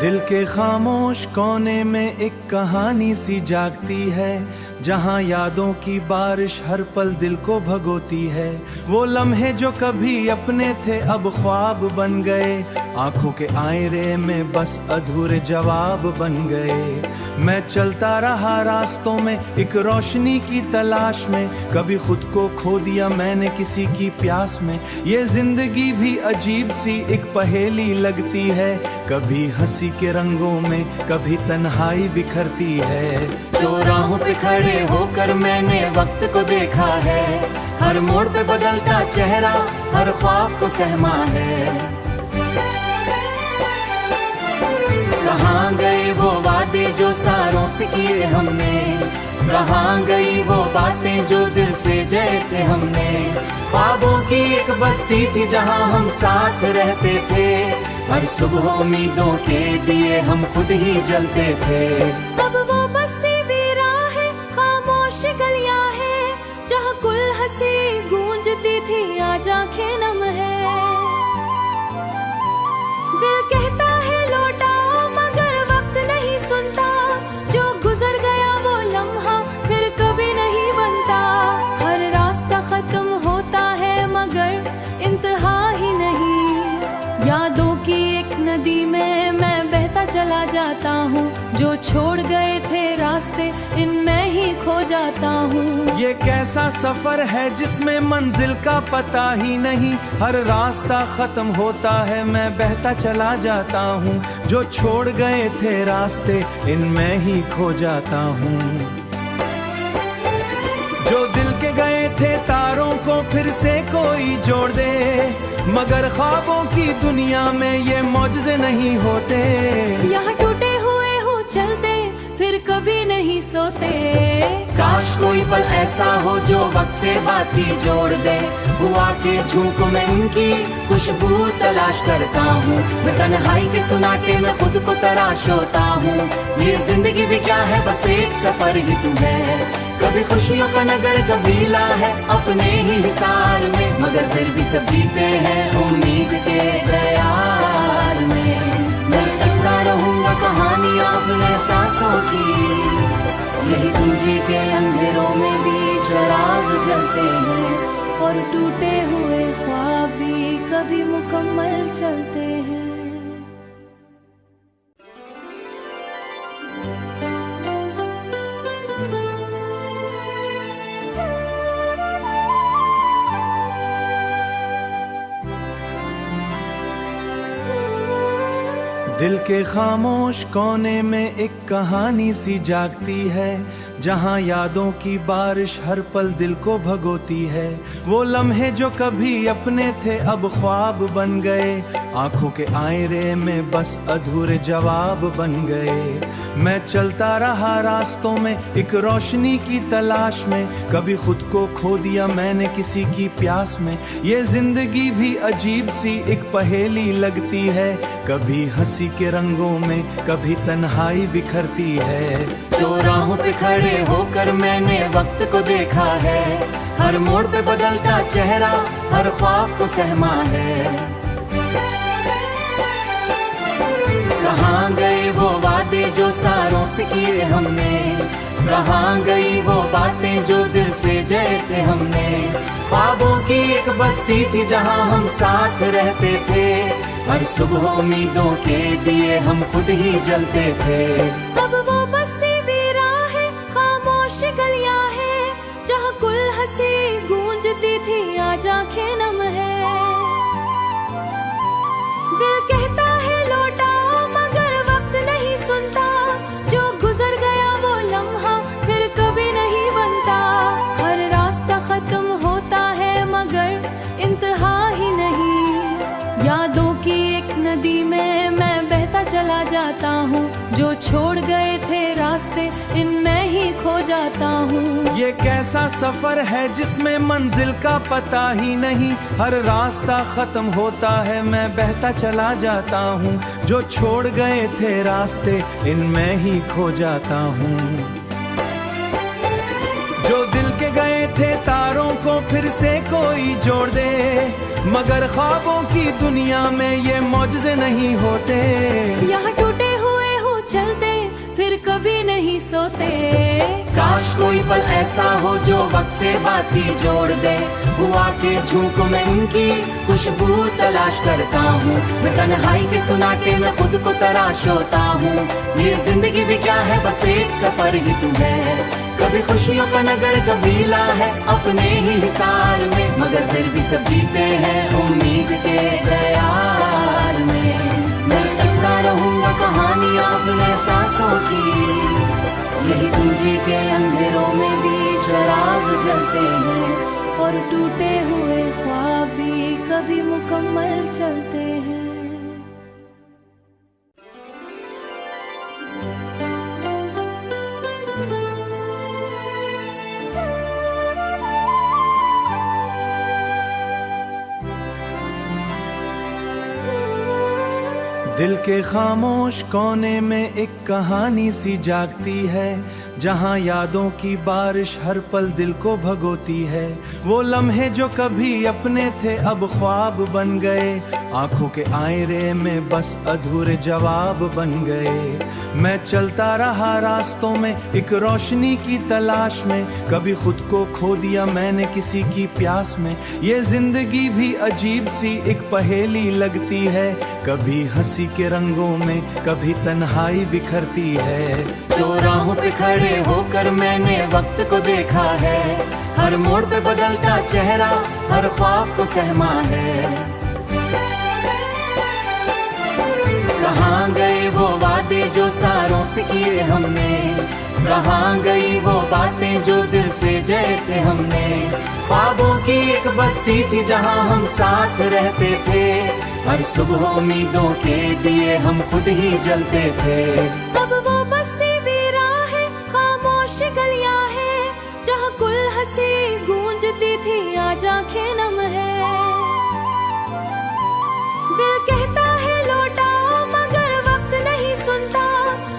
दिल के खामोश कोने में एक कहानी सी जागती है, जहाँ यादों की बारिश हर पल दिल को भगोती है। वो लम्हे जो कभी अपने थे अब ख्वाब बन गए, आंखों के आईने में बस अधूरे जवाब बन गए। मैं चलता रहा रास्तों में एक रोशनी की तलाश में, कभी खुद को खो दिया मैंने किसी की प्यास में। ये जिंदगी भी अजीब सी एक पहेली लगती है, कभी हंसी के रंगों में कभी तन्हाई बिखरती है। चौराहों पे खड़े होकर मैंने वक्त को देखा है, हर मोड़ पे बदलता चेहरा हर ख्वाब को सहमा है। कहाँ गए वो वादे जो सारों से किए हमने, कहाँ गई वो बातें जो दिल से जय थे हमने। ख्वाबों की एक बस्ती थी जहाँ हम साथ रहते थे, हर सुबह उम्मीदों के दिए हम खुद ही जलते थे। अब वो बस्ती वीरा है, खामोश गलियां है, जहाँ कुल हंसी गूंजती थी आज आंखें नम है। दिल कहता है लौटाओ मगर वक्त नहीं सुनता, जो गुजर गया वो लम्हा फिर कभी नहीं बनता। हर रास्ता खत्म होता है मगर इंतहा ही नहीं, यादों की एक नदी में मैं बहता चला जाता हूँ, जो छोड़ गए थे रास्ते इनमें ही खो जाता हूँ। ये कैसा सफर है जिसमें मंजिल का पता ही नहीं, हर रास्ता खत्म होता है मैं बहता चला जाता हूँ, जो छोड़ गए थे रास्ते इनमें ही खो जाता हूँ। जो दिल के गए थे तारों को फिर से कोई जोड़ दे, मगर ख्वाबों की दुनिया में ये मौजज़े नहीं होते। यहाँ टूटे हुए हो चलते फिर कभी नहीं सोते। काश कोई पल ऐसा हो जो वक्त से बात ही जोड़ दे, हुआ के झोंक में उनकी खुशबू तलाश करता हूँ। मैं तन्हाई के सुनाटे में खुद को तराश होता हूँ। ये जिंदगी भी क्या है बस एक सफर ही तू है, कभी खुशियों का नगर कबीला है अपने ही हिसार में, मगर फिर भी सब जीते हैं उम्मीद के दयार में। मैं लिखता रहूंगा कहानियां अपने सांसों की, यही पूंजी के अंधेरों में भी चिराग जलते हैं, और टूटे हुए ख्वाब भी कभी मुकम्मल चलते हैं। दिल के खामोश कोने में एक कहानी सी जागती है, जहाँ यादों की बारिश हर पल दिल को भगोती है। वो लम्हे जो कभी अपने थे अब ख्वाब बन गए, आंखों के आईने में बस अधूरे जवाब बन गए। मैं चलता रहा रास्तों में एक रोशनी की तलाश में, कभी खुद को खो दिया मैंने किसी की प्यास में। ये जिंदगी भी अजीब सी एक पहेली लगती है, कभी हंसी के रंगों में कभी तन्हाई बिखरती है। चौराहों पे खड़े होकर मैंने वक्त को देखा है, हर मोड़ पे बदलता चेहरा हर ख्वाब को सहमा है। कहाँ गए वो वादे जो सारों से किए हमने, कहाँ गई वो बातें जो दिल से जय थे हमने। ख्वाबों की एक बस्ती थी जहाँ हम साथ रहते थे, हर सुबह उम्मीदों के दिए हम खुद ही जलते थे। अब वो बस्ती वीरा है, खामोश गलियां है, जहाँ कुल हंसी गूंजती थी आज आंखें नम है। दिल कहता है लौटाओ मगर वक्त नहीं सुनता, जो गुजर गया वो लम्हा फिर कभी नहीं बनता। हर रास्ता खत्म होता है मगर इंतहा ही नहीं, यादों की एक नदी में मैं बहता चला जाता हूँ, जो छोड़ गए थे रास्ते इनमें ही खो जाता हूँ। ये कैसा सफर है जिसमें मंजिल का पता ही नहीं, हर रास्ता खत्म होता है मैं बहता चला जाता हूँ। जो छोड़ गए थे रास्ते इनमें ही खो जाता हूँ। जो दिल के गए थे तारों को फिर से कोई जोड़ दे, मगर ख्वाबों की दुनिया में ये मौजज़े नहीं होते। यहाँ टूटे हुए हो चलते फिर कभी नहीं सोते। काश कोई पल ऐसा हो जो वक्त से बाती जोड़ दे, हुआ के झोंक में उनकी खुशबू तलाश करता हूँ। मैं तन्हाई के सुनाटे में खुद को तराश होता हूँ। ये जिंदगी भी क्या है बस एक सफर ही तू है। कभी खुशियों का नगर कबीला है अपने ही हिसार में, मगर फिर भी सब जीते हैं उम्मीद के दयार में। मैं लिखता रहूंगा कहानियां अपने एहसासों की, यही पूंजी के अंधेरों में भी चिराग जलते हैं, और टूटे हुए ख्वाब भी कभी मुकम्मल चलते हैं। दिल के खामोश कोने में एक कहानी सी जागती है, जहाँ यादों की बारिश हर पल दिल को भगोती है। वो लम्हे जो कभी अपने थे अब ख्वाब बन गए, आंखों के आईने में बस अधूरे जवाब बन गए। मैं चलता रहा रास्तों में एक रोशनी की तलाश में, कभी खुद को खो दिया मैंने किसी की प्यास में। ये जिंदगी भी अजीब सी एक पहेली लगती है, कभी हंसी के रंगों में कभी तन्हाई बिखरती है। चौराहों पे खड़े होकर मैंने वक्त को देखा है, हर मोड़ पे बदलता चेहरा हर ख्वाब को सहमा है। कहाँ गए वो वादे जो सारों से किए हमने, कहाँ गई वो बातें जो दिल से जय थे हमने। ख्वाबों की एक बस्ती थी जहाँ हम साथ रहते थे, हर सुबह उम्मीदों के दिए हम खुद ही जलते थे। अब वो बस्ती वीरा है, खामोश गलियां है, जहाँ कुल हंसी गूंजती थी आज आंखें नम है। दिल कहता है लौटाओ मगर वक्त नहीं सुनता,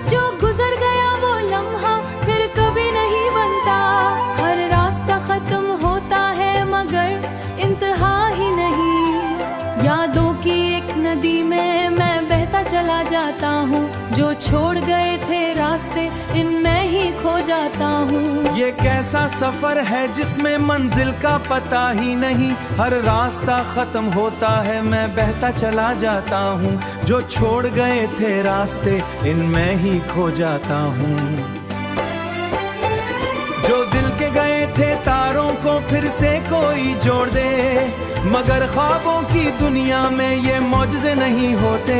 जो गुजर गया वो लम्हा फिर कभी नहीं बनता। हर रास्ता खत्म होता है मगर इंतहा ही नहीं, यादों की एक नदी में मैं बहता चला जाता हूँ। जो छोड़ गए थे रास्ते इनमें ही खो जाता हूँ। ये कैसा सफर है जिसमें मंजिल का पता ही नहीं, हर रास्ता खत्म होता है मैं बहता चला जाता हूँ। जो छोड़ गए थे रास्ते इनमें ही खो जाता हूँ। जो दिल के गए थे तारों को फिर से कोई जोड़ दे, मगर ख्वाबों की दुनिया में ये मौजज़े नहीं होते।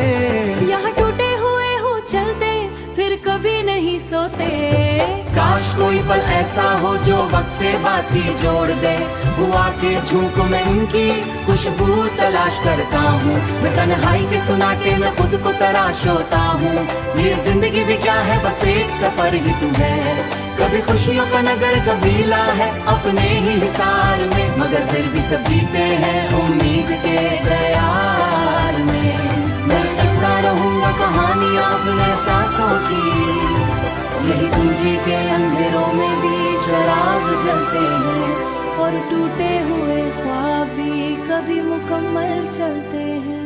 यहाँ टूटे हुए हो चलते फिर कभी नहीं सोते। काश कोई पल ऐसा हो जो वक्त से बाती जोड़ दे, हुआ के झोंक में उनकी खुशबू तलाश करता हूँ। मैं तन्हाई के सुनाटे में खुद को तराश होता हूँ। ये जिंदगी भी क्या है बस एक सफर ही तू है। कभी खुशियों का नगर कबीला है अपने ही हिसार में, मगर फिर भी सब जीते हैं उम्मीद के दयार में। मैं लिखता रहूंगा कहानियां अपने एहसासों की, यही पूंजी के अंधेरों में भी चिराग जलते हैं, और टूटे हुए ख्वाब भी कभी मुकम्मल चलते हैं।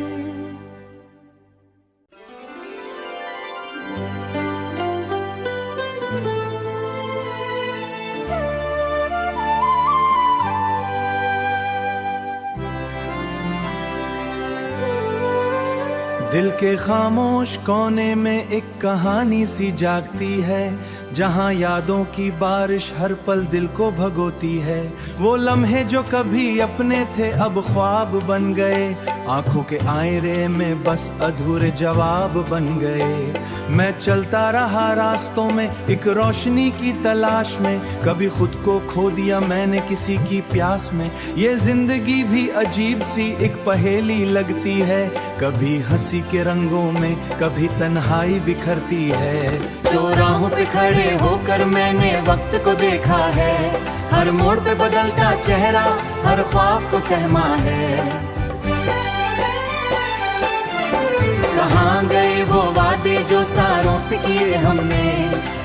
दिल के खामोश कोने में एक कहानी सी जागती है, जहाँ यादों की बारिश हर पल दिल को भगोती है। वो लम्हे जो कभी अपने थे अब ख्वाब बन गए, आंखों के आईने में बस अधूरे जवाब बन गए। मैं चलता रहा रास्तों में एक रोशनी की तलाश में, कभी खुद को खो दिया मैंने किसी की प्यास में। ये जिंदगी भी अजीब सी एक पहेली लगती है, कभी हंसी के रंगों में कभी तन्हाई बिखरती है। चौराहों पे खड़े होकर मैंने वक्त को देखा है, हर मोड़ पे बदलता चेहरा हर ख्वाब को सहमा है। कहाँ गए वो वादे जो सारों से किए हमने,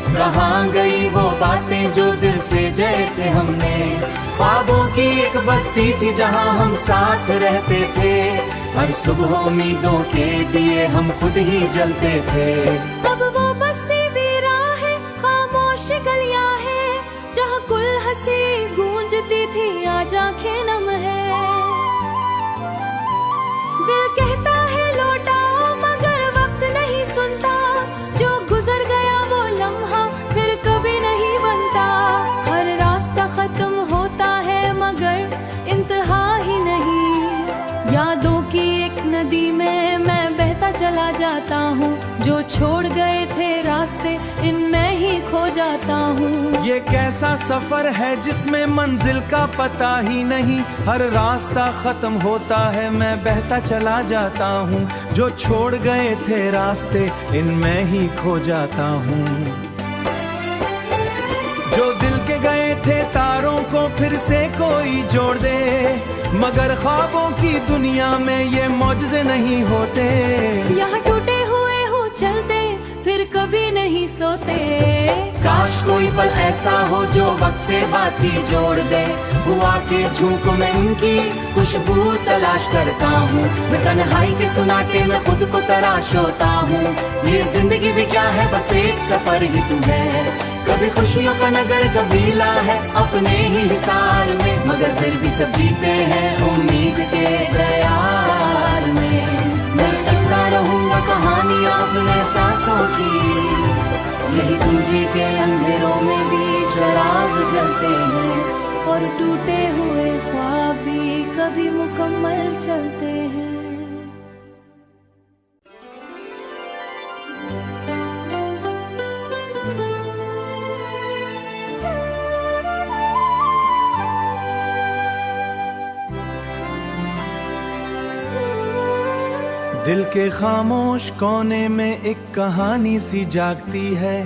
कहाँ गई वो बातें जो दिल से जय थे हमने। ख्वाबों की एक बस्ती थी जहाँ हम साथ रहते थे, हर सुबह उम्मीदों के दिए हम खुद ही जलते थे। अब वो बस्ती वीरा है, खामोश गलियां है, जहाँ कुल हंसी गूंजती थी आज आंखें नम है। दिल कहता है लौटाओ मगर वक्त नहीं सुनता, जो गुजर गया वो लम्हा फिर कभी नहीं बनता। हर रास्ता खत्म होता है मगर इंतहा ही नहीं, यादों की एक नदी में मैं बहता चला जाता हूँ, जो छोड़ गए थे रास्ते इनमें ही खो जाता हूँ। ये कैसा सफर है जिसमें मंजिल का पता ही नहीं, हर रास्ता खत्म होता है मैं बहता चला जाता हूँ, जो छोड़ गए थे रास्ते इनमें ही खो जाता हूँ। जो दिल के गए थे तारों को फिर से कोई जोड़ दे, मगर ख्वाबों की दुनिया में ये मौजज़े नहीं होते। यहाँ टूटे हुए हो चलते फिर कभी नहीं सोते। काश कोई पल ऐसा हो जो वक्त से बातें जोड़ दे, हुआ के झोंकों में उनकी खुशबू तलाश करता हूँ। मैं तन्हाई के सुनाटे में खुद को तराश होता हूँ। ये जिंदगी भी क्या है बस एक सफर ही तू है, कभी खुशियों का नगर कबीला है अपने ही हिसार में, मगर फिर भी सब जीते हैं उम्मीद के दयार में। मैं लिखता रहूंगा कहानियां अपने सांसों की, यही पूंजी के अंधेरों में भी चराग जलते हैं, और टूटे हुए ख्वाब भी कभी मुकम्मल चलते हैं। दिल के खामोश कोने में एक कहानी सी जागती है,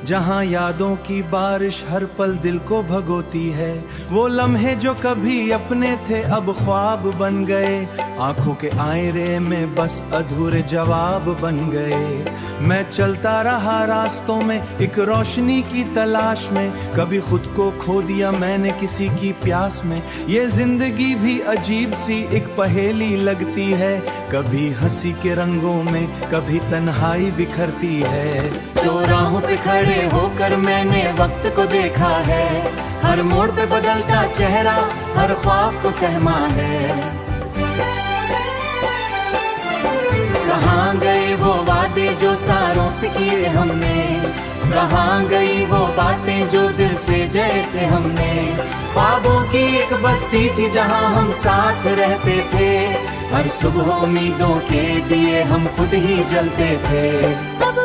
जहाँ यादों की बारिश हर पल दिल को भगोती है। वो लम्हे जो कभी अपने थे अब ख्वाब बन गए, आंखों के आईने में बस अधूरे जवाब बन गए। मैं चलता रहा रास्तों में एक रोशनी की तलाश में, कभी खुद को खो दिया मैंने किसी की प्यास में। ये जिंदगी भी अजीब सी एक पहेली लगती है, कभी हंसी के रंगों में कभी तन्हाई बिखरती है। चौराहों पे खड़े होकर मैंने वक्त को देखा है, हर मोड़ पे बदलता चेहरा हर ख्वाब को सहमा है। कहाँ गए वो वादे जो सारों से किए हमने, कहाँ गई वो बातें जो दिल से जय थे हमने। ख्वाबों की एक बस्ती थी जहाँ हम साथ रहते थे, हर सुबह उम्मीदों के दिए हम खुद ही जलते थे। अब